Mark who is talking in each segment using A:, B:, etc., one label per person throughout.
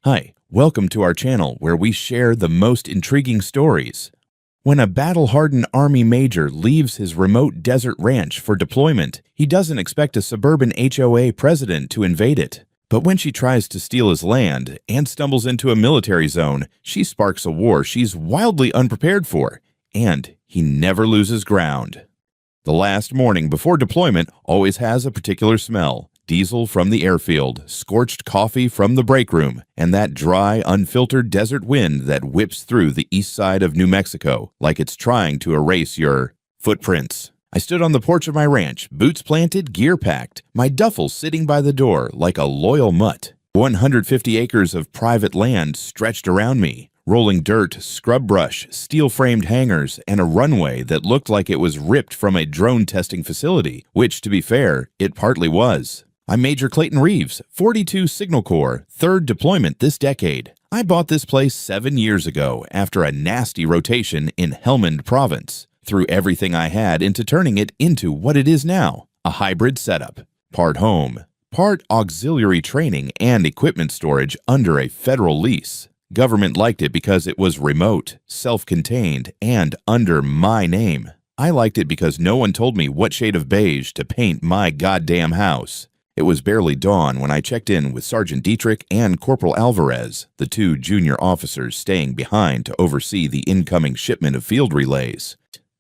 A: Hi, welcome to our channel where we share the most intriguing stories. When a battle-hardened Army major leaves his remote desert ranch for deployment, he doesn't expect a suburban HOA president to invade it. But when she tries to steal his land and stumbles into a military zone, she sparks a war she's wildly unprepared for, and he never loses ground. The last morning before deployment always has a particular smell. Diesel from the airfield, scorched coffee from the break room, and that dry, unfiltered desert wind that whips through the east side of New Mexico like it's trying to erase your footprints. I stood on the porch of my ranch, boots planted, gear packed, my duffel sitting by the door like a loyal mutt. 150 acres of private land stretched around me. Rolling dirt, scrub brush, steel-framed hangars, and a runway that looked like it was ripped from a drone testing facility, which, to be fair, it partly was. I'm Major Clayton Reeves, 42 Signal Corps, 3rd deployment this decade. I bought this place 7 years ago after a nasty rotation in Helmand Province. Threw everything I had into turning it into what it is now, a hybrid setup. Part home, part auxiliary training and equipment storage under a federal lease. Government liked it because it was remote, self-contained, and under my name. I liked it because no one told me what shade of beige to paint my goddamn house. It was barely dawn when I checked in with Sergeant Dietrich and Corporal Alvarez, the 2 junior officers staying behind to oversee the incoming shipment of field relays.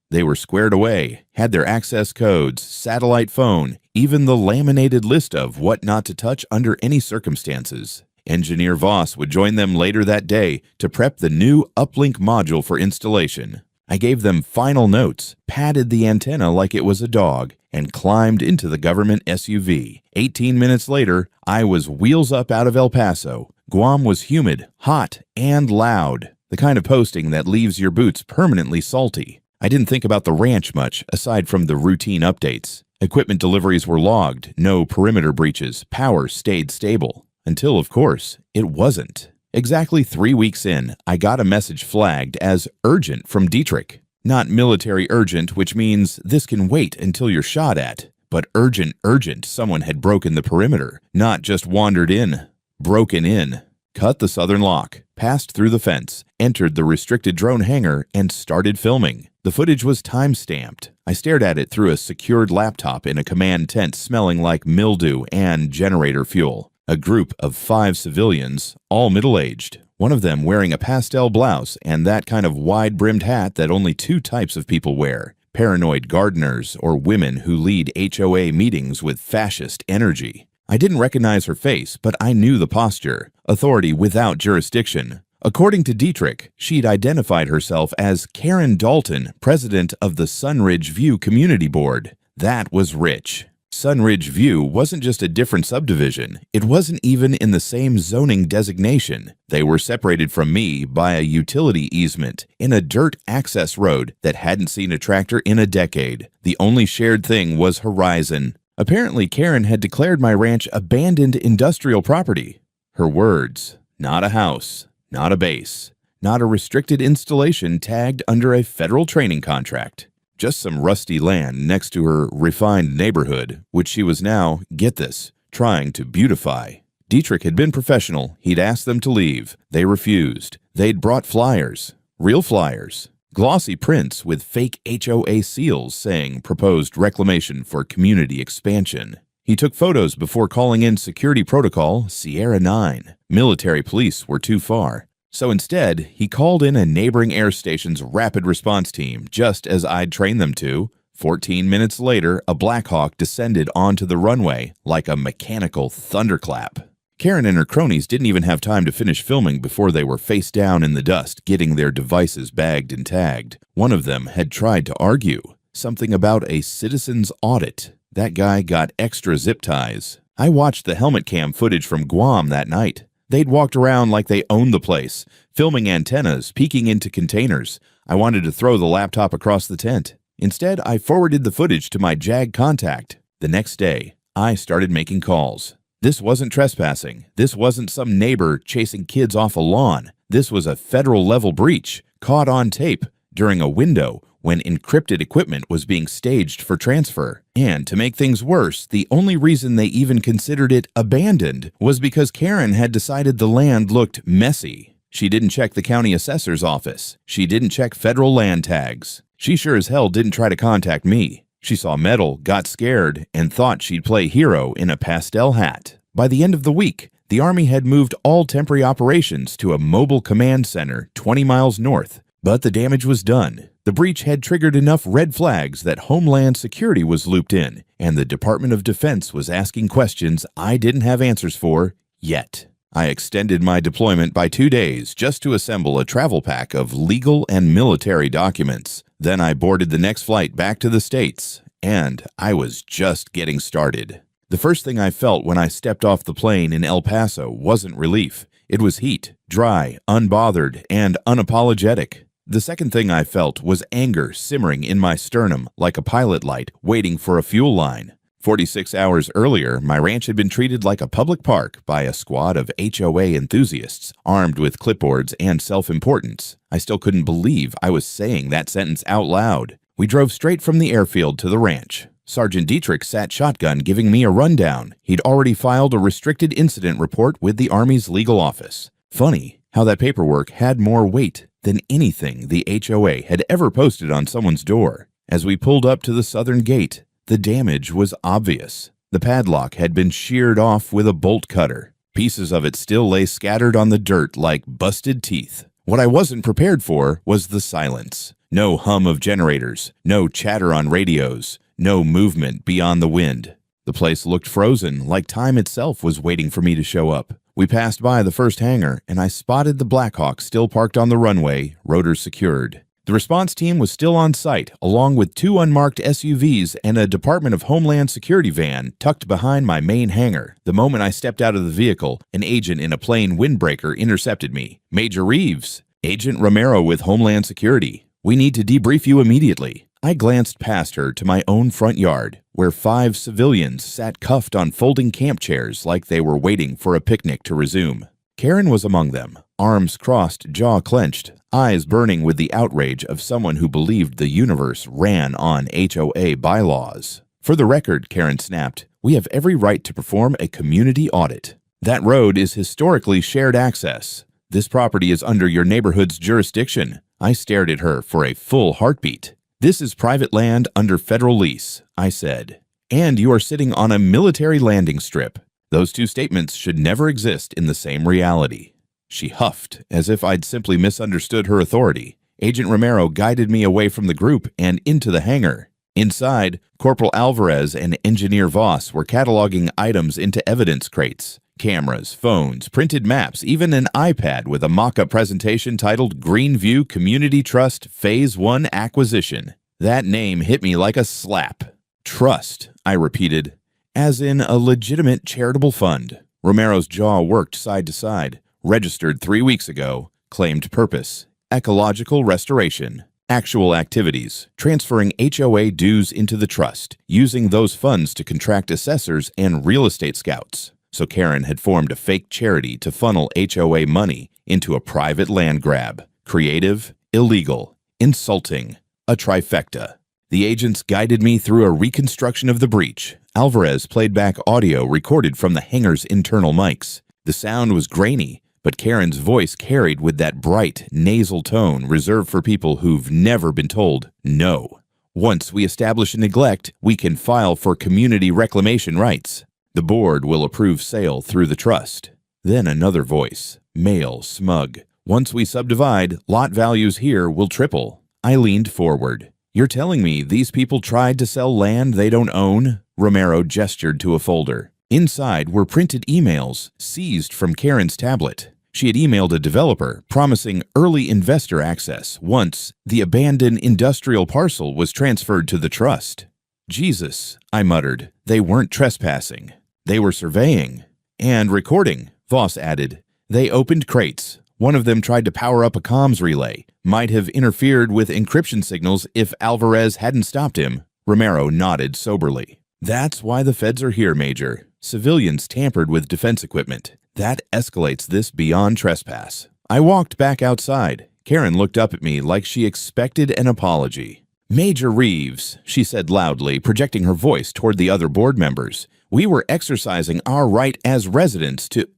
A: They were squared away, had their access codes, satellite phone, even the laminated list of what not to touch under any circumstances. Engineer Voss would join them later that day to prep the new uplink module for installation. I gave them final notes, patted the antenna like it was a dog, and climbed into the government SUV. 18 minutes later, I was wheels up out of El Paso. Guam was humid, hot, and loud, the kind of posting that leaves your boots permanently salty. I didn't think about the ranch much, aside from the routine updates. Equipment deliveries were logged, no perimeter breaches, power stayed stable. Until, of course, it wasn't. Exactly 3 weeks in, I got a message flagged as urgent from Dietrich. Not military urgent, which means this can wait until you're shot at, but urgent, someone had broken the perimeter, not just wandered in, broken in. Cut the southern lock, passed through the fence, entered the restricted drone hangar, and started filming. The footage was time-stamped. I stared at it through a secured laptop in a command tent smelling like mildew and generator fuel. A group of 5 civilians, all middle-aged, one of them wearing a pastel blouse and that kind of wide-brimmed hat that only 2 types of people wear, paranoid gardeners or women who lead HOA meetings with fascist energy. I didn't recognize her face, but I knew the posture, authority without jurisdiction. According to Dietrich, she'd identified herself as Karen Dalton, president of the Sunridge View Community Board. That was rich. Sunridge View wasn't just a different subdivision. It wasn't even in the same zoning designation. They were separated from me by a utility easement in a dirt access road that hadn't seen a tractor in a decade. The only shared thing was horizon. Apparently, Karen had declared my ranch abandoned industrial property. Her words, not a house, not a base, not a restricted installation tagged under a federal training contract. Just some rusty land next to her refined neighborhood, which she was now, get this, trying to beautify. Dietrich had been professional. He'd asked them to leave. They refused. They'd brought flyers. Real flyers. Glossy prints with fake HOA seals saying proposed reclamation for community expansion. He took photos before calling in security protocol Sierra 9. Military police were too far. So instead, he called in a neighboring air station's rapid response team, just as I'd trained them to. 14 minutes later, a Black Hawk descended onto the runway like a mechanical thunderclap. Karen and her cronies didn't even have time to finish filming before they were face down in the dust, getting their devices bagged and tagged. One of them had tried to argue something about a citizen's audit. That guy got extra zip ties. I watched the helmet cam footage from Guam that night. They'd walked around like they owned the place, filming antennas, peeking into containers. I wanted to throw the laptop across the tent. Instead, I forwarded the footage to my JAG contact. The next day, I started making calls. This wasn't trespassing. This wasn't some neighbor chasing kids off a lawn. This was a federal-level breach, caught on tape, during a window when encrypted equipment was being staged for transfer. And to make things worse, the only reason they even considered it abandoned was because Karen had decided the land looked messy. She didn't check the county assessor's office. She didn't check federal land tags. She sure as hell didn't try to contact me. She saw metal, got scared, and thought she'd play hero in a pastel hat. By the end of the week, the Army had moved all temporary operations to a mobile command center 20 miles north. But the damage was done. The breach had triggered enough red flags that Homeland Security was looped in, and the Department of Defense was asking questions I didn't have answers for yet. I extended my deployment by 2 days just to assemble a travel pack of legal and military documents. Then I boarded the next flight back to the States, and I was just getting started. The first thing I felt when I stepped off the plane in El Paso wasn't relief. It was heat, dry, unbothered, and unapologetic. The second thing I felt was anger simmering in my sternum like a pilot light waiting for a fuel line. 46 hours earlier, my ranch had been treated like a public park by a squad of HOA enthusiasts armed with clipboards and self-importance. I still couldn't believe I was saying that sentence out loud. We drove straight from the airfield to the ranch. Sergeant Dietrich sat shotgun giving me a rundown. He'd already filed a restricted incident report with the Army's legal office. Funny how that paperwork had more weight than anything the HOA had ever posted on someone's door. As we pulled up to the southern gate, the damage was obvious. The padlock had been sheared off with a bolt cutter. Pieces of it still lay scattered on the dirt like busted teeth. What I wasn't prepared for was the silence. No hum of generators, no chatter on radios, no movement beyond the wind. The place looked frozen, like time itself was waiting for me to show up. We passed by the first hangar, and I spotted the Blackhawk still parked on the runway, rotors secured. The response team was still on site, along with 2 unmarked SUVs and a Department of Homeland Security van tucked behind my main hangar. The moment I stepped out of the vehicle, an agent in a plain windbreaker intercepted me. "Major Reeves, Agent Romero with Homeland Security. We need to debrief you immediately." I glanced past her to my own front yard, where 5 civilians sat cuffed on folding camp chairs like they were waiting for a picnic to resume. Karen was among them, arms crossed, jaw clenched, eyes burning with the outrage of someone who believed the universe ran on HOA bylaws. "For the record," Karen snapped, "we have every right to perform a community audit. That road is historically shared access. This property is under your neighborhood's jurisdiction." I stared at her for a full heartbeat. "This is private land under federal lease," I said. "And you are sitting on a military landing strip. Those 2 statements should never exist in the same reality." She huffed, as if I'd simply misunderstood her authority. Agent Romero guided me away from the group and into the hangar. Inside, Corporal Alvarez and Engineer Voss were cataloging items into evidence crates. Cameras, phones, printed maps, even an iPad with a mock-up presentation titled Greenview Community Trust Phase 1 Acquisition. That name hit me like a slap. "Trust," I repeated, "as in a legitimate charitable fund." Romero's jaw worked side to side. "Registered 3 weeks ago. Claimed purpose: ecological restoration. Actual activities: transferring HOA dues into the trust, using those funds to contract assessors and real estate scouts." So Karen had formed a fake charity to funnel HOA money into a private land grab. Creative, illegal, insulting, a trifecta. The agents guided me through a reconstruction of the breach. Alvarez played back audio recorded from the hangar's internal mics. The sound was grainy, but Karen's voice carried with that bright, nasal tone reserved for people who've never been told no. "Once we establish a neglect, we can file for community reclamation rights. The board will approve sale through the trust." Then another voice, male, smug. "Once we subdivide, lot values here will triple." I leaned forward. "You're telling me these people tried to sell land they don't own?" Romero gestured to a folder. Inside were printed emails seized from Karen's tablet. She had emailed a developer promising early investor access once the abandoned industrial parcel was transferred to the trust. "Jesus," I muttered. "They weren't trespassing. They were surveying and recording." Voss added, "They opened crates. One of them tried to power up a comms relay. Might have interfered with encryption signals if Alvarez hadn't stopped him." Romero nodded soberly. "That's why the feds are here, Major. Civilians tampered with defense equipment. That escalates this beyond trespass." I walked back outside. Karen looked up at me like she expected an apology. Major Reeves, she said loudly, projecting her voice toward the other board members. We were exercising our right as residents to...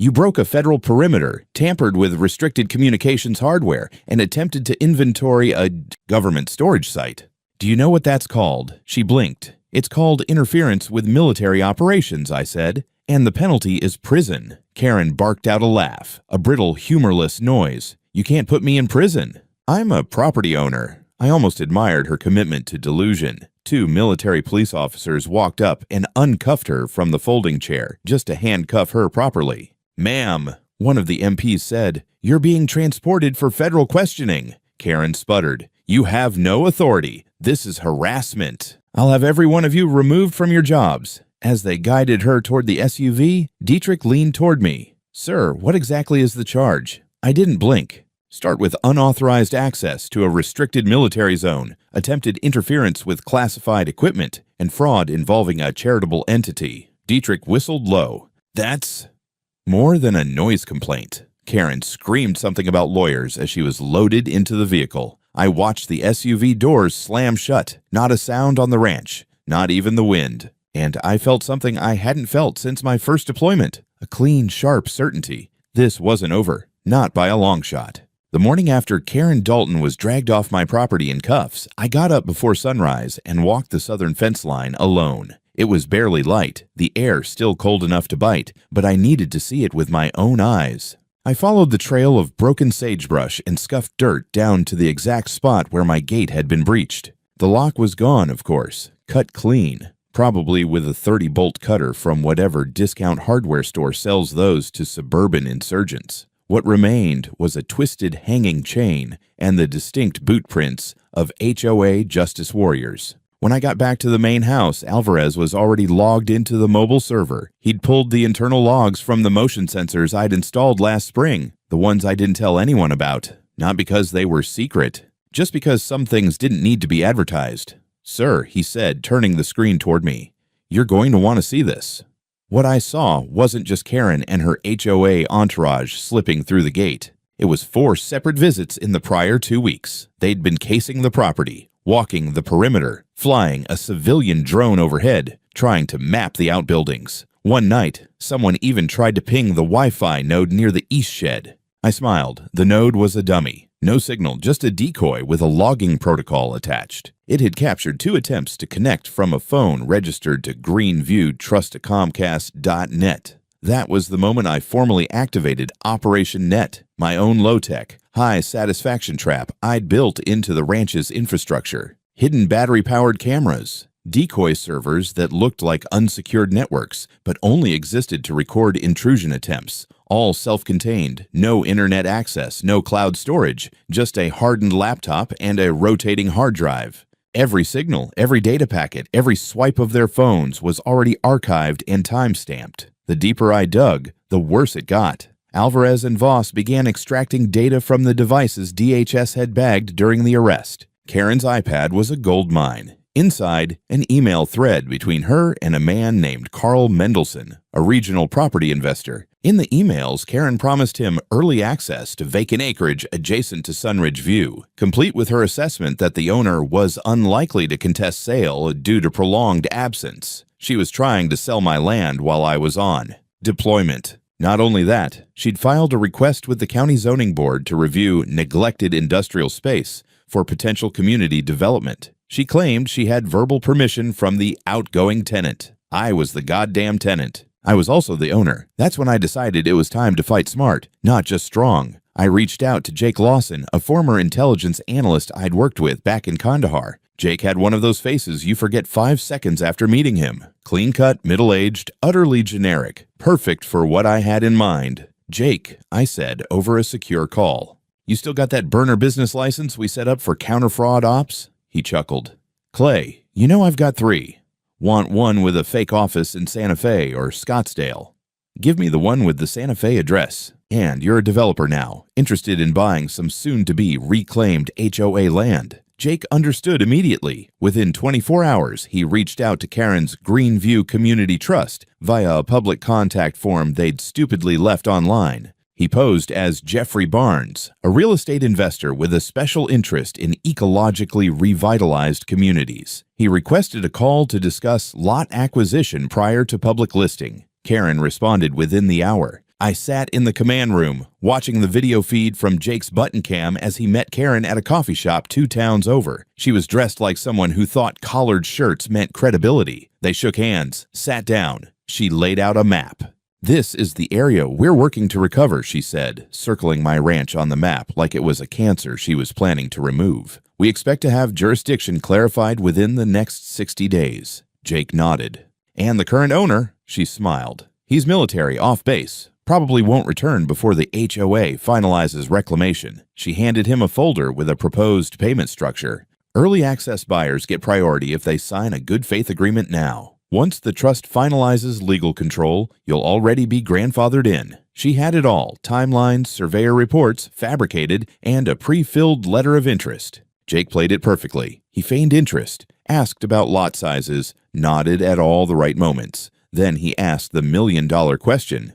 A: You broke a federal perimeter, tampered with restricted communications hardware, and attempted to inventory a government storage site. Do you know what that's called? She blinked. It's called interference with military operations, I said. And the penalty is prison. Karen barked out a laugh, a brittle, humorless noise. You can't put me in prison. I'm a property owner. I almost admired her commitment to delusion. 2 military police officers walked up and uncuffed her from the folding chair just to handcuff her properly. Ma'am, one of the MPs said, you're being transported for federal questioning. Karen sputtered. You have no authority. This is harassment. I'll have every one of you removed from your jobs. As they guided her toward the SUV, Dietrich leaned toward me. Sir, what exactly is the charge? I didn't blink. Start with unauthorized access to a restricted military zone, attempted interference with classified equipment, and fraud involving a charitable entity. Dietrich whistled low. That's more than a noise complaint. Karen screamed something about lawyers as she was loaded into the vehicle. I watched the SUV doors slam shut. Not a sound on the ranch, not even the wind. And I felt something I hadn't felt since my first deployment. A clean, sharp certainty. This wasn't over. Not by a long shot. The morning after Karen Dalton was dragged off my property in cuffs, I got up before sunrise and walked the southern fence line alone. It was barely light, the air still cold enough to bite, but I needed to see it with my own eyes. I followed the trail of broken sagebrush and scuffed dirt down to the exact spot where my gate had been breached. The lock was gone, of course, cut clean, probably with a 30-bolt cutter from whatever discount hardware store sells those to suburban insurgents. What remained was a twisted hanging chain and the distinct boot prints of HOA Justice Warriors. When I got back to the main house, Alvarez was already logged into the mobile server. He'd pulled the internal logs from the motion sensors I'd installed last spring, the ones I didn't tell anyone about. Not because they were secret, just because some things didn't need to be advertised. Sir, he said, turning the screen toward me, you're going to want to see this. What I saw wasn't just Karen and her HOA entourage slipping through the gate. It was 4 separate visits in the prior 2 weeks. They'd been casing the property, walking the perimeter, flying a civilian drone overhead, trying to map the outbuildings. One night, someone even tried to ping the Wi-Fi node near the east shed. I smiled. The node was a dummy. No signal, just a decoy with a logging protocol attached. It had captured 2 attempts to connect from a phone registered to Greenview TrustToComcast.net. That was the moment I formally activated Operation Net, my own low-tech, high-satisfaction trap I'd built into the ranch's infrastructure. Hidden battery-powered cameras, decoy servers that looked like unsecured networks, but only existed to record intrusion attempts. All self-contained, no internet access, no cloud storage, just a hardened laptop and a rotating hard drive. Every signal, every data packet, every swipe of their phones was already archived and time-stamped. The deeper I dug, the worse it got. Alvarez and Voss began extracting data from the devices DHS had bagged during the arrest. Karen's iPad was a gold mine. Inside, an email thread between her and a man named Carl Mendelson, a regional property investor. In the emails, Karen promised him early access to vacant acreage adjacent to Sunridge View, complete with her assessment that the owner was unlikely to contest sale due to prolonged absence. She was trying to sell my land while I was on deployment. Not only that, she'd filed a request with the county zoning board to review neglected industrial space for potential community development. She claimed she had verbal permission from the outgoing tenant. I was the goddamn tenant. I was also the owner. That's when I decided it was time to fight smart, not just strong. I reached out to Jake Lawson, a former intelligence analyst I'd worked with back in Kandahar. Jake had one of those faces you forget 5 seconds after meeting him. Clean-cut, middle-aged, utterly generic. Perfect for what I had in mind. Jake, I said over a secure call. You still got that burner business license we set up for counter-fraud ops? He chuckled. Clay, you know I've got 3. Want one with a fake office in Santa Fe or Scottsdale? Give me the one with the Santa Fe address. And you're a developer now, interested in buying some soon-to-be reclaimed HOA land. Jake understood immediately. Within 24 hours, he reached out to Karen's Greenview Community Trust via a public contact form they'd stupidly left online. He posed as Jeffrey Barnes, a real estate investor with a special interest in ecologically revitalized communities. He requested a call to discuss lot acquisition prior to public listing. Karen responded within the hour. I sat in the command room, watching the video feed from Jake's button cam as he met Karen at a coffee shop 2 towns over. She was dressed like someone who thought collared shirts meant credibility. They shook hands, sat down. She laid out a map. "This is the area we're working to recover," she said, circling my ranch on the map like it was a cancer she was planning to remove. "We expect to have jurisdiction clarified within the next 60 days. Jake nodded. "And the current owner?" She smiled. "He's military, off base. Probably won't return before the HOA finalizes reclamation." She handed him a folder with a proposed payment structure. "Early access buyers get priority if they sign a good faith agreement now. Once the trust finalizes legal control, you'll already be grandfathered in." She had it all: timelines, surveyor reports, fabricated, and a pre-filled letter of interest. Jake played it perfectly. He feigned interest, asked about lot sizes, nodded at all the right moments. Then he asked the million-dollar question.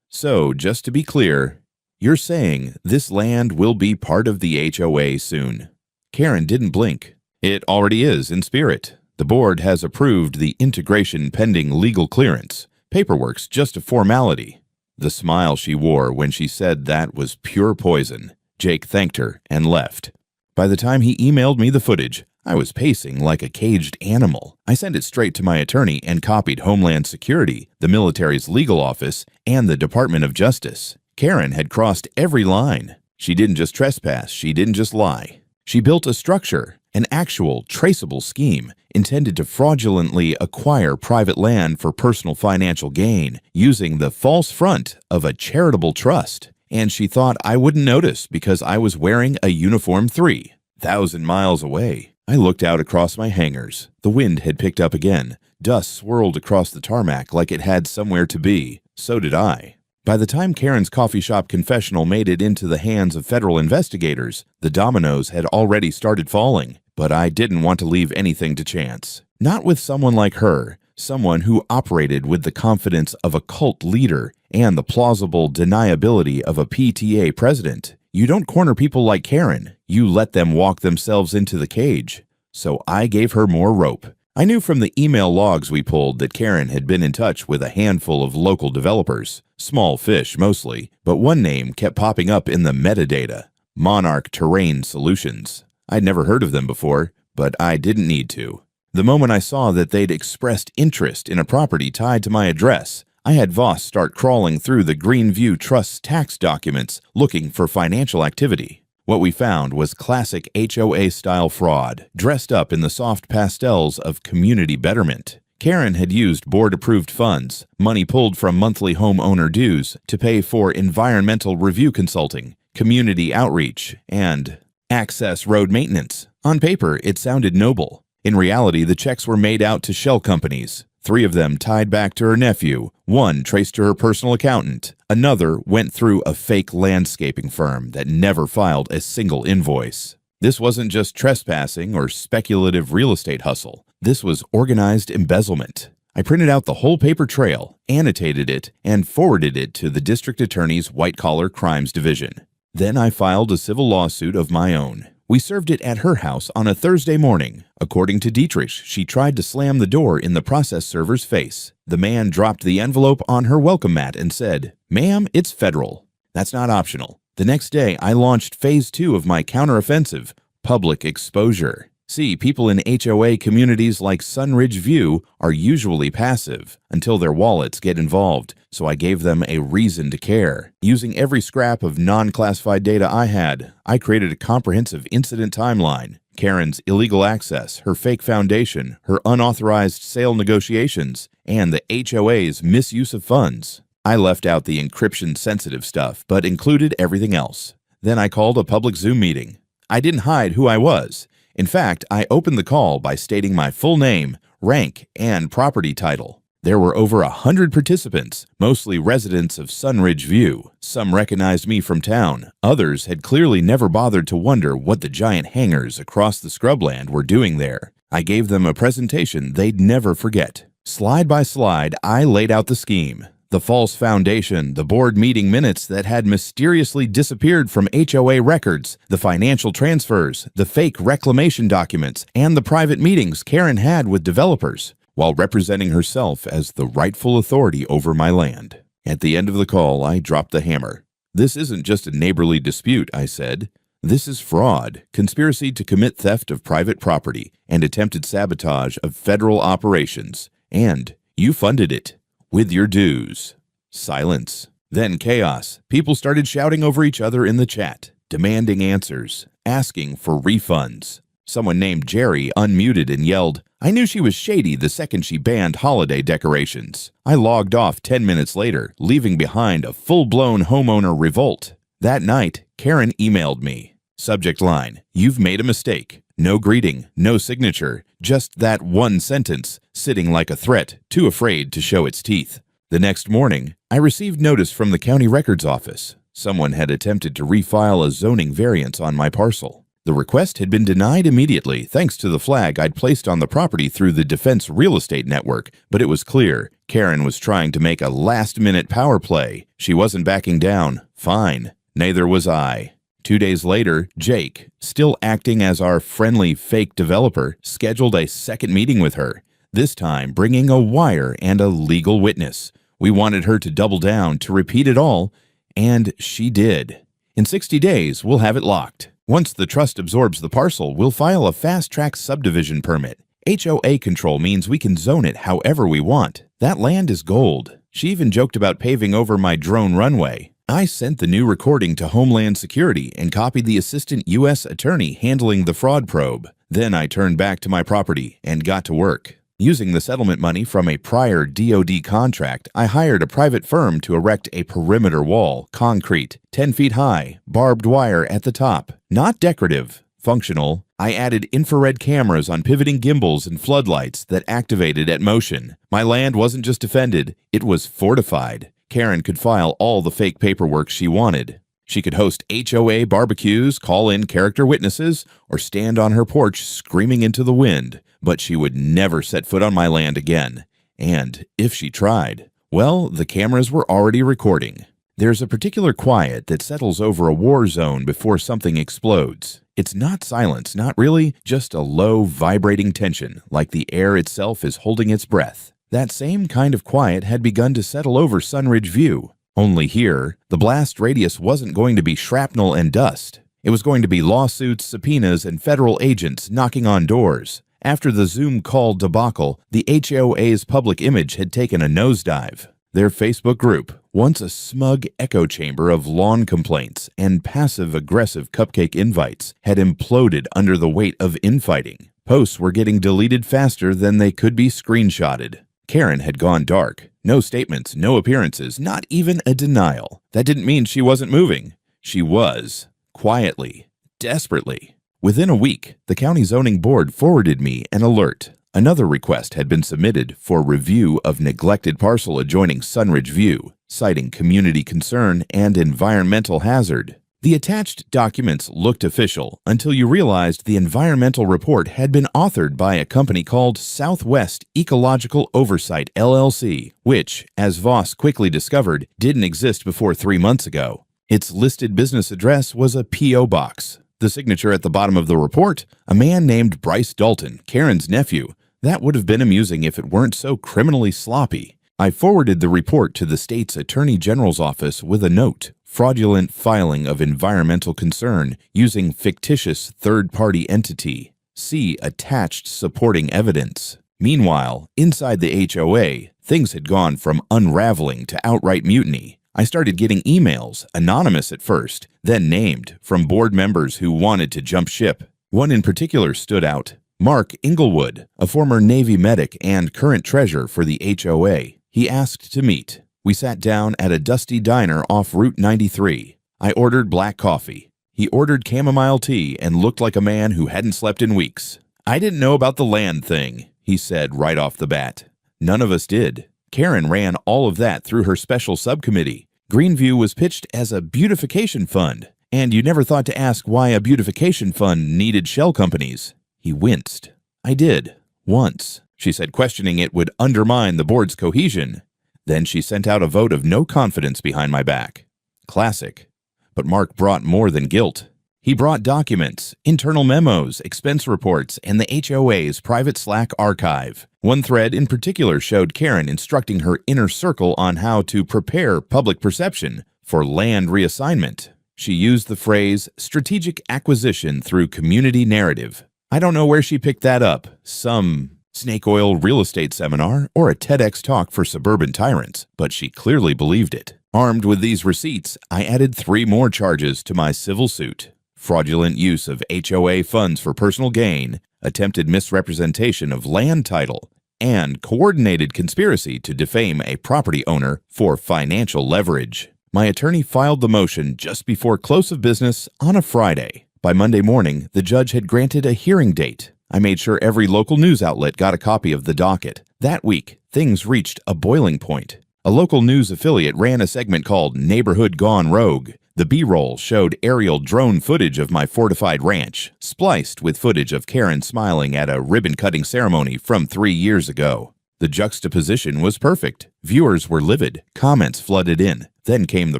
A: "So, just to be clear, you're saying this land will be part of the HOA soon?" Karen didn't blink. "It already is, in spirit. The board has approved the integration pending legal clearance. Paperwork's just a formality." The smile she wore when she said that was pure poison. Jake thanked her and left. By the time he emailed me the footage, I was pacing like a caged animal. I sent it straight to my attorney and copied Homeland Security, the military's legal office, and the Department of Justice. Karen had crossed every line. She didn't just trespass, she didn't just lie. She built a structure, an actual, traceable scheme intended to fraudulently acquire private land for personal financial gain, using the false front of a charitable trust. And she thought I wouldn't notice because I was wearing a uniform 3,000 miles away. I looked out across my hangars. The wind had picked up again. Dust swirled across the tarmac like it had somewhere to be. So did I. By the time Karen's coffee shop confessional made it into the hands of federal investigators, the dominoes had already started falling. But I didn't want to leave anything to chance. Not with someone like her, someone who operated with the confidence of a cult leader and the plausible deniability of a PTA president. You don't corner people like Karen. You let them walk themselves into the cage. So I gave her more rope. I knew from the email logs we pulled that Karen had been in touch with a handful of local developers. Small fish mostly, but one name kept popping up in the metadata: Monarch Terrain Solutions. I'd never heard of them before, but I didn't need to. The moment I saw that they'd expressed interest in a property tied to my address, I had Voss start crawling through the Greenview Trust's tax documents looking for financial activity. What we found was classic HOA-style fraud, dressed up in the soft pastels of community betterment. Karen had used board-approved funds, money pulled from monthly homeowner dues, to pay for environmental review consulting, community outreach, and access road maintenance. On paper, it sounded noble. In reality, the checks were made out to shell companies. 3 of them tied back to her nephew, 1 traced to her personal accountant, another went through a fake landscaping firm that never filed a single invoice. This wasn't just trespassing or speculative real estate hustle. This was organized embezzlement. I printed out the whole paper trail, annotated it, and forwarded it to the district attorney's white-collar crimes division. Then I filed a civil lawsuit of my own. We served it at her house on a Thursday morning. According to Dietrich, she tried to slam the door in the process server's face. The man dropped the envelope on her welcome mat and said, "Ma'am, it's federal." That's not optional. The next day, I launched phase 2 of my counteroffensive, public exposure. See, people in HOA communities like Sunridge View are usually passive until their wallets get involved, so I gave them a reason to care. Using every scrap of non-classified data I had, I created a comprehensive incident timeline. Karen's illegal access, her fake foundation, her unauthorized sale negotiations, and the HOA's misuse of funds. I left out the encryption-sensitive stuff, but included everything else. Then I called a public Zoom meeting. I didn't hide who I was. In fact, I opened the call by stating my full name, rank, and property title. There were over 100 participants, mostly residents of Sunridge View. Some recognized me from town. Others had clearly never bothered to wonder what the giant hangars across the scrubland were doing there. I gave them a presentation they'd never forget. Slide by slide, I laid out the scheme. The false foundation, the board meeting minutes that had mysteriously disappeared from HOA records, the financial transfers, the fake reclamation documents, and the private meetings Karen had with developers, while representing herself as the rightful authority over my land. At the end of the call, I dropped the hammer. "This isn't just a neighborly dispute," I said. "This is fraud, conspiracy to commit theft of private property, and attempted sabotage of federal operations. And you funded it. With your dues." Silence. Then chaos. People started shouting over each other in the chat, demanding answers, asking for refunds. Someone named Jerry unmuted and yelled, "I knew she was shady the second she banned holiday decorations." I logged off 10 minutes later, leaving behind a full-blown homeowner revolt. That night, Karen emailed me. Subject line, "You've made a mistake." No greeting, no signature, just that one sentence, sitting like a threat, too afraid to show its teeth. The next morning, I received notice from the county records office. Someone had attempted to refile a zoning variance on my parcel. The request had been denied immediately thanks to the flag I'd placed on the property through the Defense Real Estate Network, but it was clear Karen was trying to make a last-minute power play. She wasn't backing down. Fine. Neither was I. 2 days later, Jake, still acting as our friendly fake developer, scheduled a second meeting with her, this time bringing a wire and a legal witness. We wanted her to double down, to repeat it all, and she did. In 60 days, we'll have it locked. Once the trust absorbs the parcel, we'll file a fast-track subdivision permit. HOA control means we can zone it however we want. That land is gold. She even joked about paving over my drone runway. I sent the new recording to Homeland Security and copied the assistant U.S. attorney handling the fraud probe. Then I turned back to my property and got to work. Using the settlement money from a prior DoD contract, I hired a private firm to erect a perimeter wall, concrete, 10 feet high, barbed wire at the top. Not decorative, functional. I added infrared cameras on pivoting gimbals and floodlights that activated at motion. My land wasn't just defended, it was fortified. Karen could file all the fake paperwork she wanted. She could host HOA barbecues, call in character witnesses, or stand on her porch screaming into the wind, but she would never set foot on my land again. And if she tried, well, the cameras were already recording. There's a particular quiet that settles over a war zone before something explodes. It's not silence, not really, just a low, vibrating tension, like the air itself is holding its breath. That same kind of quiet had begun to settle over Sunridge View. Only here, the blast radius wasn't going to be shrapnel and dust. It was going to be lawsuits, subpoenas, and federal agents knocking on doors. After the Zoom call debacle, the HOA's public image had taken a nosedive. Their Facebook group, once a smug echo chamber of lawn complaints and passive-aggressive cupcake invites, had imploded under the weight of infighting. Posts were getting deleted faster than they could be screenshotted. Karen had gone dark. No statements, no appearances, not even a denial. That didn't mean she wasn't moving. She was. Quietly. Desperately. Within a week, the county zoning board forwarded me an alert. Another request had been submitted for review of neglected parcel adjoining Sunridge View, citing community concern and environmental hazard. The attached documents looked official until you realized the environmental report had been authored by a company called Southwest Ecological Oversight, LLC, which, as Voss quickly discovered, didn't exist before 3 months ago. Its listed business address was a P.O. box. The signature at the bottom of the report, a man named Bryce Dalton, Karen's nephew. That would have been amusing if it weren't so criminally sloppy. I forwarded the report to the state's Attorney General's office with a note. Fraudulent filing of environmental concern using fictitious third-party entity. See attached supporting evidence. Meanwhile, inside the HOA, things had gone from unraveling to outright mutiny. I started getting emails, anonymous at first, then named, from board members who wanted to jump ship. One in particular stood out. Mark Inglewood, a former Navy medic and current treasurer for the HOA. He asked to meet. We sat down at a dusty diner off Route 93. I ordered black coffee. He ordered chamomile tea and looked like a man who hadn't slept in weeks. "I didn't know about the land thing," he said right off the bat. None of us did. Karen ran all of that through her special subcommittee. Greenview was pitched as a beautification fund, and you never thought to ask why a beautification fund needed shell companies. He winced. "I did. Once," she said, questioning it would undermine the board's cohesion. Then she sent out a vote of no confidence behind my back. Classic. But Mark brought more than guilt. He brought documents, internal memos, expense reports, and the HOA's private Slack archive. One thread in particular showed Karen instructing her inner circle on how to prepare public perception for land reassignment. She used the phrase strategic acquisition through community narrative. I don't know where she picked that up, some snake oil real estate seminar or a TEDx talk for suburban tyrants, but she clearly believed it. Armed with these receipts, I added 3 more charges to my civil suit: fraudulent use of HOA funds for personal gain, attempted misrepresentation of land title, and coordinated conspiracy to defame a property owner for financial leverage. My attorney filed the motion just before close of business on a Friday. By Monday morning, the judge had granted a hearing date. I made sure every local news outlet got a copy of the docket. That week, things reached a boiling point. A local news affiliate ran a segment called Neighborhood Gone Rogue. The B-roll showed aerial drone footage of my fortified ranch, spliced with footage of Karen smiling at a ribbon-cutting ceremony from 3 years ago. The juxtaposition was perfect. Viewers were livid. Comments flooded in. Then came the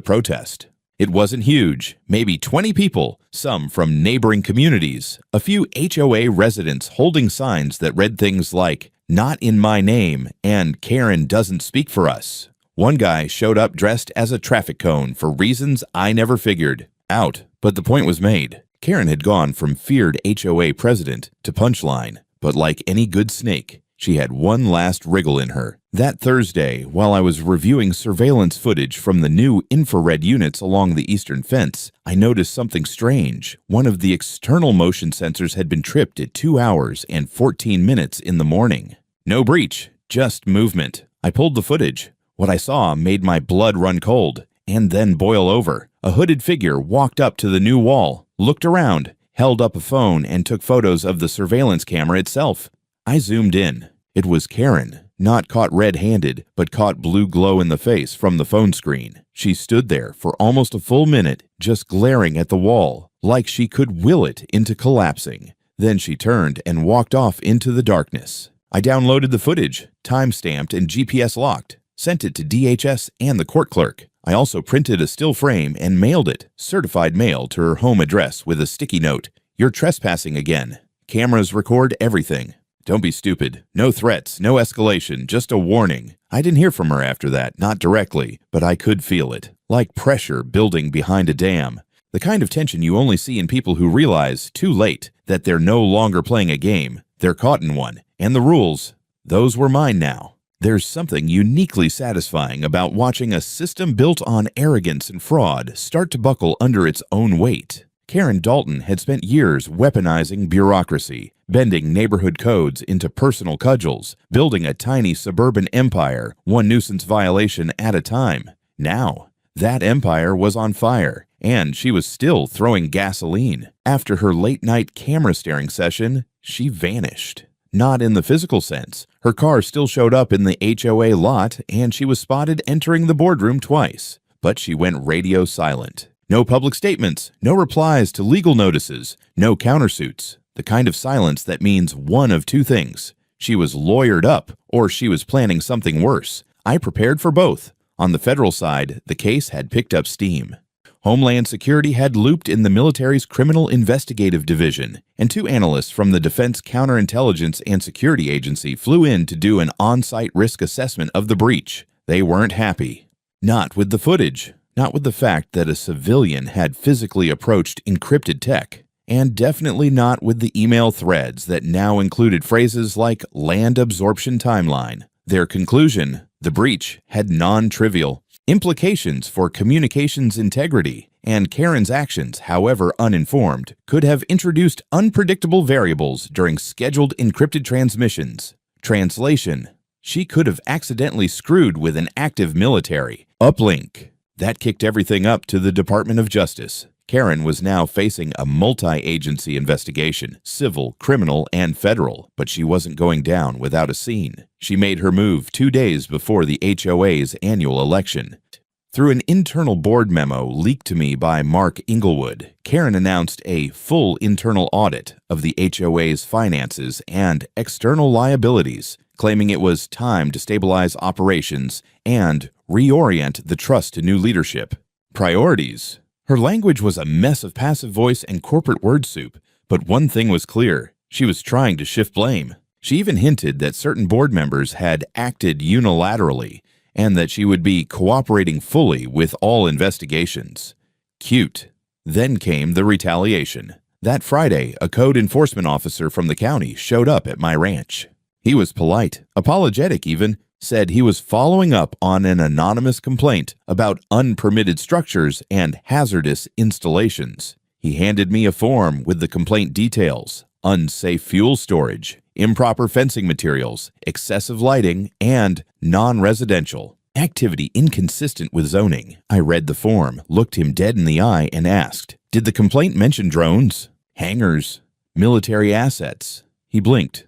A: protest. It wasn't huge, maybe 20 people, some from neighboring communities, a few HOA residents holding signs that read things like, "Not in my name," and "Karen doesn't speak for us." One guy showed up dressed as a traffic cone for reasons I never figured out, but the point was made. Karen had gone from feared HOA president to punchline, but like any good snake, she had one last wriggle in her. That Thursday, while I was reviewing surveillance footage from the new infrared units along the eastern fence, I noticed something strange. One of the external motion sensors had been tripped at 2 hours and 14 minutes in the morning. No breach, just movement. I pulled the footage. What I saw made my blood run cold, and then boil over. A hooded figure walked up to the new wall, looked around, held up a phone, and took photos of the surveillance camera itself. I zoomed in. It was Karen, not caught red-handed, but caught blue glow in the face from the phone screen. She stood there for almost a full minute, just glaring at the wall, like she could will it into collapsing. Then she turned and walked off into the darkness. I downloaded the footage, time-stamped and GPS locked, sent it to DHS and the court clerk. I also printed a still frame and mailed it, certified mail, to her home address with a sticky note. "You're trespassing again. Cameras record everything. Don't be stupid. No threats, no escalation, just a warning." I didn't hear from her after that, not directly, but I could feel it, like pressure building behind a dam. The kind of tension you only see in people who realize, too late, that they're no longer playing a game. They're caught in one. And the rules, those were mine now. There's something uniquely satisfying about watching a system built on arrogance and fraud start to buckle under its own weight. Karen Dalton had spent years weaponizing bureaucracy, bending neighborhood codes into personal cudgels, building a tiny suburban empire, one nuisance violation at a time. Now, that empire was on fire, and she was still throwing gasoline. After her late-night camera staring session, she vanished. Not in the physical sense. Her car still showed up in the HOA lot, and she was spotted entering the boardroom twice. But she went radio silent. No public statements, no replies to legal notices, no countersuits. The kind of silence that means one of two things. She was lawyered up, or she was planning something worse. I prepared for both. On the federal side, the case had picked up steam. Homeland Security had looped in the military's Criminal Investigative Division, and 2 analysts from the Defense Counterintelligence and Security Agency flew in to do an on-site risk assessment of the breach. They weren't happy. Not with the footage. Not with the fact that a civilian had physically approached encrypted tech, and definitely not with the email threads that now included phrases like land absorption timeline. Their conclusion, the breach had non-trivial implications for communications integrity, and Karen's actions, however uninformed, could have introduced unpredictable variables during scheduled encrypted transmissions. Translation: she could have accidentally screwed with an active military uplink. That kicked everything up to the Department of Justice. Karen was now facing a multi-agency investigation, civil, criminal, and federal, but she wasn't going down without a scene. She made her move 2 days before the HOA's annual election. Through an internal board memo leaked to me by Mark Inglewood, Karen announced a full internal audit of the HOA's finances and external liabilities, claiming it was time to stabilize operations and reorient the trust to new leadership. Priorities. Her language was a mess of passive voice and corporate word soup, but one thing was clear: she was trying to shift blame. She even hinted that certain board members had acted unilaterally, and that she would be cooperating fully with all investigations. Cute. Then came the retaliation. That Friday, a code enforcement officer from the county showed up at my ranch. He was polite, apologetic even, said he was following up on an anonymous complaint about unpermitted structures and hazardous installations. He handed me a form with the complaint details: unsafe fuel storage, improper fencing materials, excessive lighting, and non-residential activity inconsistent with zoning. I read the form, looked him dead in the eye, and asked, "Did the complaint mention drones, hangars, military assets?" He blinked.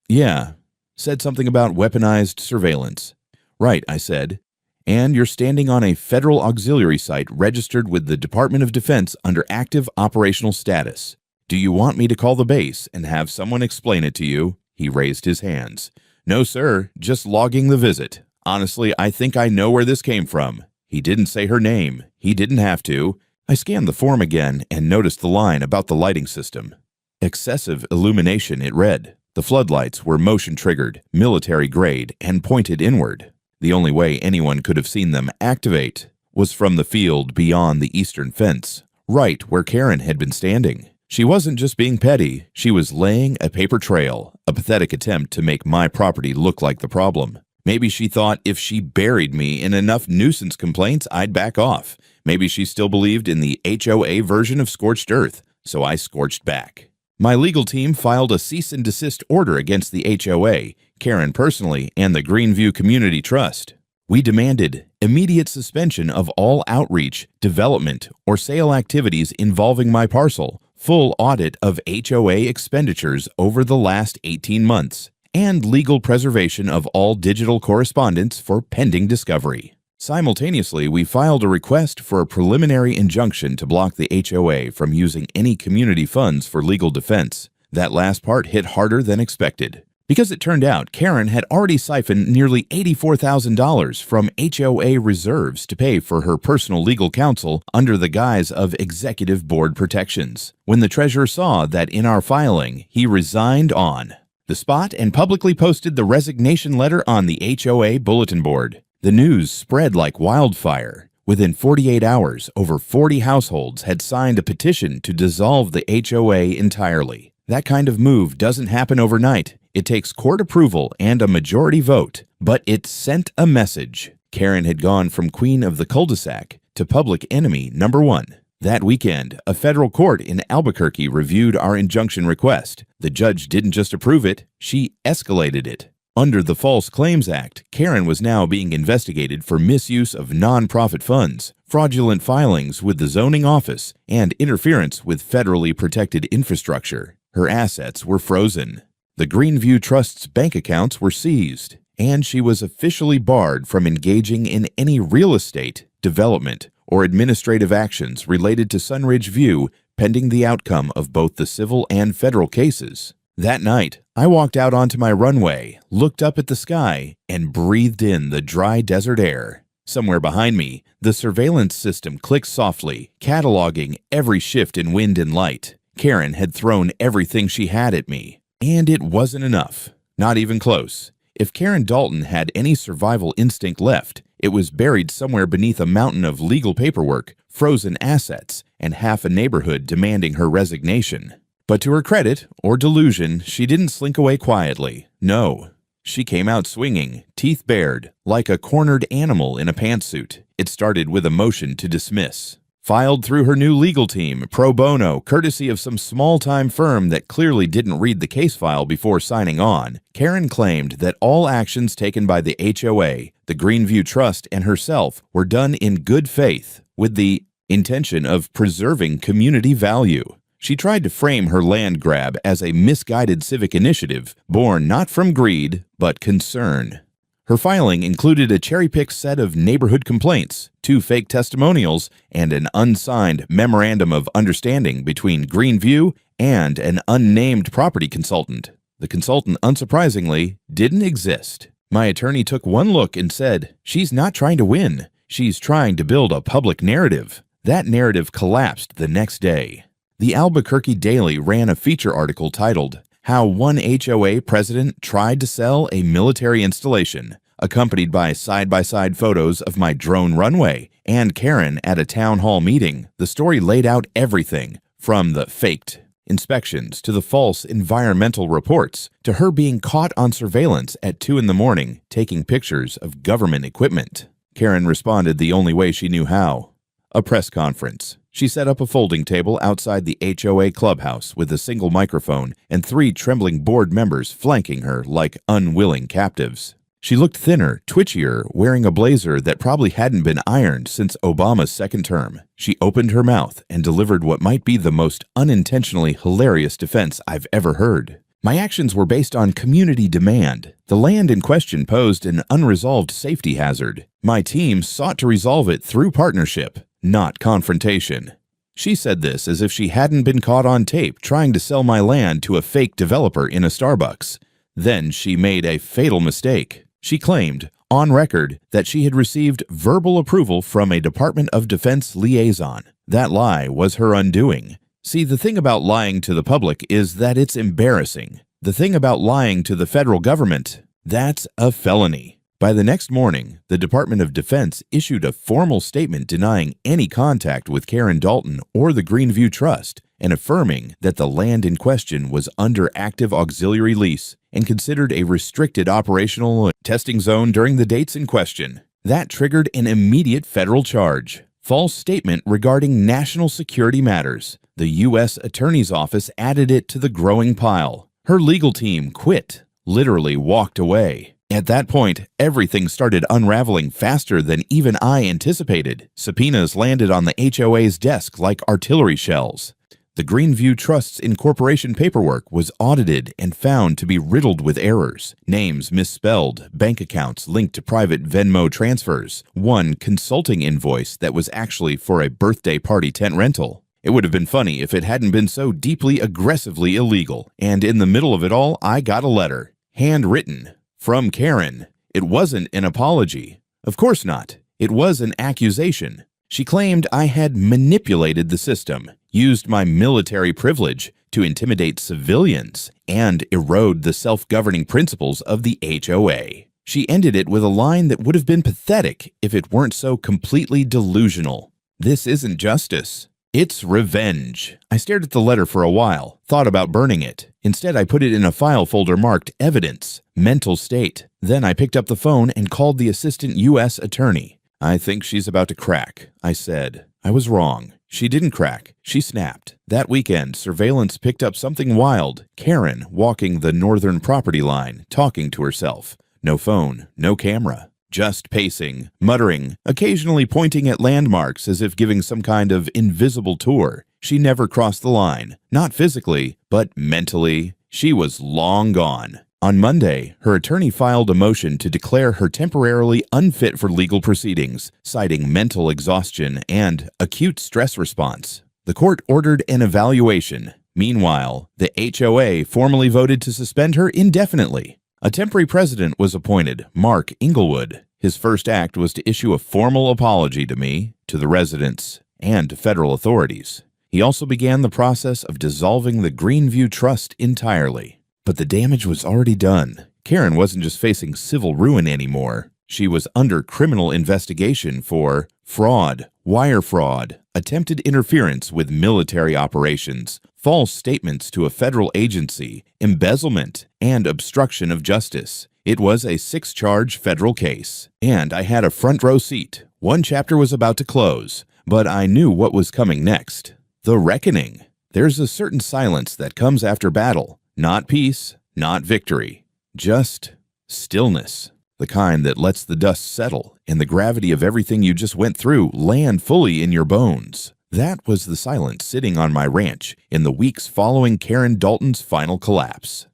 A: Yeah. Said something about weaponized surveillance." "Right," I said. "And you're standing on a federal auxiliary site registered with the Department of Defense under active operational status. Do you want me to call the base and have someone explain it to you?" He raised his hands. "No, sir, just logging the visit. Honestly, I think I know where this came from." He didn't say her name. He didn't have to. I scanned the form again and noticed the line about the lighting system. Excessive illumination, it read. The floodlights were motion-triggered, military-grade, and pointed inward. The only way anyone could have seen them activate was from the field beyond the eastern fence, right where Karen had been standing. She wasn't just being petty, she was laying a paper trail, a pathetic attempt to make my property look like the problem. Maybe she thought if she buried me in enough nuisance complaints, I'd back off. Maybe she still believed in the HOA version of scorched earth, so I scorched back. My legal team filed a cease and desist order against the HOA, Karen personally, and the Greenview Community Trust. We demanded immediate suspension of all outreach, development, or sale activities involving my parcel, full audit of HOA expenditures over the last 18 months, and legal preservation of all digital correspondence for pending discovery. Simultaneously, we filed a request for a preliminary injunction to block the HOA from using any community funds for legal defense. That last part hit harder than expected, because it turned out Karen had already siphoned nearly $84,000 from HOA reserves to pay for her personal legal counsel under the guise of executive board protections. When the treasurer saw that in our filing, he resigned on the spot and publicly posted the resignation letter on the HOA bulletin board. The news spread like wildfire. Within 48 hours, over 40 households had signed a petition to dissolve the HOA entirely. That kind of move doesn't happen overnight. It takes court approval and a majority vote, but it sent a message. Karen had gone from queen of the cul-de-sac to public enemy number one. That weekend, a federal court in Albuquerque reviewed our injunction request. The judge didn't just approve it, she escalated it. Under the False Claims Act, Karen was now being investigated for misuse of nonprofit funds, fraudulent filings with the zoning office, and interference with federally protected infrastructure. Her assets were frozen. The Greenview Trust's bank accounts were seized, and she was officially barred from engaging in any real estate, development, or administrative actions related to Sunridge View pending the outcome of both the civil and federal cases. That night, I walked out onto my runway, looked up at the sky, and breathed in the dry desert air. Somewhere behind me, the surveillance system clicked softly, cataloging every shift in wind and light. Karen had thrown everything she had at me, and it wasn't enough. Not even close. If Karen Dalton had any survival instinct left, it was buried somewhere beneath a mountain of legal paperwork, frozen assets, and half a neighborhood demanding her resignation. But to her credit, or delusion, she didn't slink away quietly. No. She came out swinging, teeth bared, like a cornered animal in a pantsuit. It started with a motion to dismiss. Filed through her new legal team, pro bono, courtesy of some small-time firm that clearly didn't read the case file before signing on, Karen claimed that all actions taken by the HOA, the Greenview Trust, and herself were done in good faith, with the intention of preserving community value. She tried to frame her land grab as a misguided civic initiative born not from greed, but concern. Her filing included a cherry-picked set of neighborhood complaints, 2 fake testimonials, and an unsigned memorandum of understanding between Greenview and an unnamed property consultant. The consultant, unsurprisingly, didn't exist. My attorney took one look and said, "She's not trying to win. She's trying to build a public narrative." That narrative collapsed the next day. The Albuquerque Daily ran a feature article titled, "How One HOA President Tried to Sell a Military Installation," accompanied by side-by-side photos of my drone runway and Karen at a town hall meeting. The story laid out everything, from the faked inspections to the false environmental reports to her being caught on surveillance at 2 in the morning taking pictures of government equipment. Karen responded the only way she knew how: a press conference. She set up a folding table outside the HOA clubhouse with a single microphone and 3 trembling board members flanking her like unwilling captives. She looked thinner, twitchier, wearing a blazer that probably hadn't been ironed since Obama's second term. She opened her mouth and delivered what might be the most unintentionally hilarious defense I've ever heard. My actions were based on community demand. The land in question posed an unresolved safety hazard. My team sought to resolve it through partnership, not confrontation. She said this as if she hadn't been caught on tape trying to sell my land to a fake developer in a Starbucks. Then she made a fatal mistake. She claimed, on record, that she had received verbal approval from a Department of Defense liaison. That lie was her undoing. See, the thing about lying to the public is that it's embarrassing. The thing about lying to the federal government, that's a felony. By the next morning, the Department of Defense issued a formal statement denying any contact with Karen Dalton or the Greenview Trust and affirming that the land in question was under active auxiliary lease and considered a restricted operational testing zone during the dates in question. That triggered an immediate federal charge: false statement regarding national security matters. The U.S. Attorney's Office added it to the growing pile. Her legal team quit, literally walked away. At that point, everything started unraveling faster than even I anticipated. Subpoenas landed on the HOA's desk like artillery shells. The Greenview Trust's incorporation paperwork was audited and found to be riddled with errors. Names misspelled, bank accounts linked to private Venmo transfers, one consulting invoice that was actually for a birthday party tent rental. It would have been funny if it hadn't been so deeply aggressively illegal. And in the middle of it all, I got a letter, handwritten, from Karen. It wasn't an apology. Of course not. It was an accusation. She claimed I had manipulated the system, used my military privilege to intimidate civilians, and erode the self-governing principles of the HOA. She ended it with a line that would have been pathetic if it weren't so completely delusional. "This isn't justice. It's revenge." I stared at the letter for a while, thought about burning it. Instead, I put it in a file folder marked Evidence, Mental State. Then I picked up the phone and called the assistant U.S. attorney. "I think she's about to crack," I said. I was wrong. She didn't crack. She snapped. That weekend, surveillance picked up something wild. Karen walking the northern property line, talking to herself. No phone, no camera. Just pacing, muttering, occasionally pointing at landmarks as if giving some kind of invisible tour. She never crossed the line. Not physically, but mentally. She was long gone. On Monday, her attorney filed a motion to declare her temporarily unfit for legal proceedings, citing mental exhaustion and acute stress response. The court ordered an evaluation. Meanwhile, the HOA formally voted to suspend her indefinitely. A temporary president was appointed, Mark Inglewood. His first act was to issue a formal apology to me, to the residents, and to federal authorities. He also began the process of dissolving the Greenview Trust entirely. But the damage was already done. Karen wasn't just facing civil ruin anymore. She was under criminal investigation for fraud, wire fraud, attempted interference with military operations, false statements to a federal agency, embezzlement, and obstruction of justice. It was a 6-charge federal case, and I had a front row seat. One chapter was about to close, but I knew what was coming next. The reckoning. There's a certain silence that comes after battle. Not peace, not victory, just stillness. The kind that lets the dust settle and the gravity of everything you just went through land fully in your bones. That was the silence sitting on my ranch in the weeks following Karen Dalton's final collapse.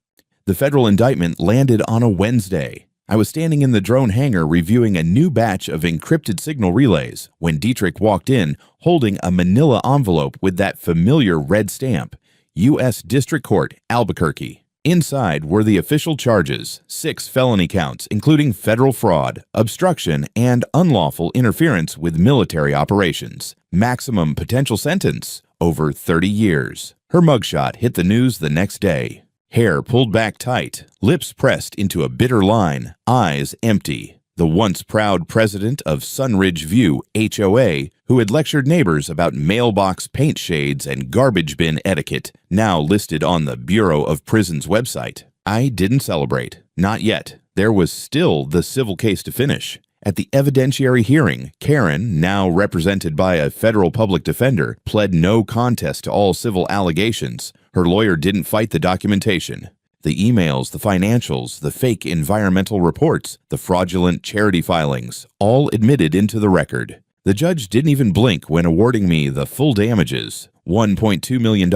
A: The federal indictment landed on a Wednesday. I was standing in the drone hangar reviewing a new batch of encrypted signal relays when Dietrich walked in holding a manila envelope with that familiar red stamp, U.S. District Court, Albuquerque. Inside were the official charges, 6 felony counts, including federal fraud, obstruction, and unlawful interference with military operations. Maximum potential sentence, over 30 years. Her mugshot hit the news the next day. Hair pulled back tight, lips pressed into a bitter line, eyes empty. The once proud president of Sunridge View, HOA, who had lectured neighbors about mailbox paint shades and garbage bin etiquette, now listed on the Bureau of Prisons website. I didn't celebrate. Not yet. There was still the civil case to finish. At the evidentiary hearing, Karen, now represented by a federal public defender, pled no contest to all civil allegations. Her lawyer didn't fight the documentation. The emails, the financials, the fake environmental reports, the fraudulent charity filings, all admitted into the record. The judge didn't even blink when awarding me the full damages, $1.2 million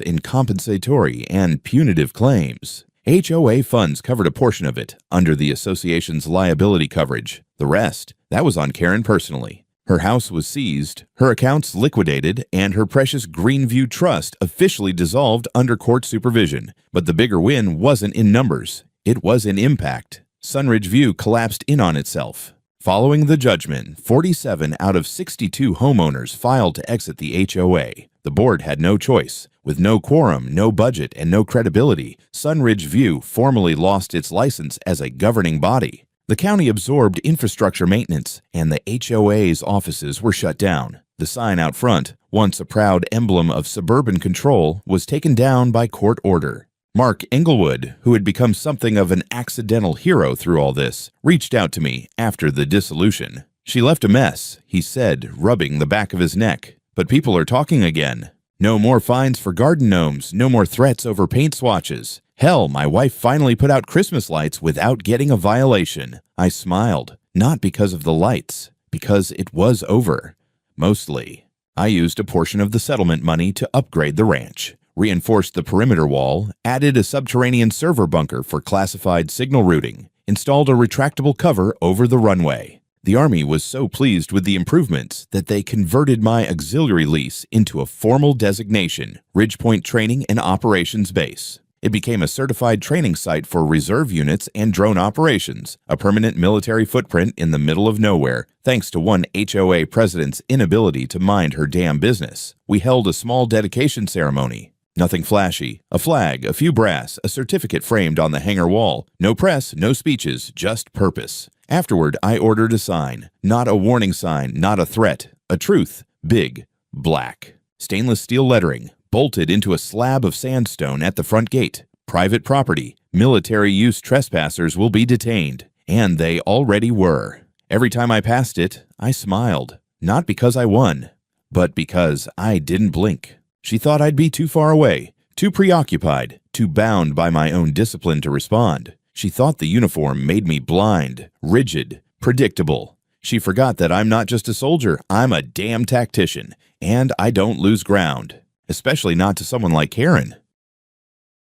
A: in compensatory and punitive claims. HOA funds covered a portion of it under the association's liability coverage. The rest, that was on Karen personally. Her house was seized, her accounts liquidated, and her precious Greenview Trust officially dissolved under court supervision. But the bigger win wasn't in numbers. It was in impact. Sunridge View collapsed in on itself. Following the judgment, 47 out of 62 homeowners filed to exit the HOA. The board had no choice. With no quorum, no budget, and no credibility, Sunridge View formally lost its license as a governing body. The county absorbed infrastructure maintenance, and the HOA's offices were shut down. The sign out front, once a proud emblem of suburban control, was taken down by court order. Mark Englewood, who had become something of an accidental hero through all this, reached out to me after the dissolution. "She left a mess," he said, rubbing the back of his neck. "But people are talking again. No more fines for garden gnomes, no more threats over paint swatches. Hell, my wife finally put out Christmas lights without getting a violation." I smiled, not because of the lights, because it was over. Mostly. I used a portion of the settlement money to upgrade the ranch, reinforced the perimeter wall, added a subterranean server bunker for classified signal routing, installed a retractable cover over the runway. The Army was so pleased with the improvements that they converted my auxiliary lease into a formal designation, Ridgepoint Training and Operations Base. It became a certified training site for reserve units and drone operations, a permanent military footprint in the middle of nowhere, thanks to one HOA president's inability to mind her damn business. We held a small dedication ceremony. Nothing flashy. A flag, a few brass, a certificate framed on the hangar wall. No press, no speeches, just purpose. Afterward, I ordered a sign. Not a warning sign, not a threat. A truth. Big. Black. Stainless steel lettering. Bolted into a slab of sandstone at the front gate. Private property. Military use trespassers will be detained. And they already were. Every time I passed it, I smiled. Not because I won, but because I didn't blink. She thought I'd be too far away, too preoccupied, too bound by my own discipline to respond. She thought the uniform made me blind, rigid, predictable. She forgot that I'm not just a soldier, I'm a damn tactician, and I don't lose ground. Especially not to someone like Karen.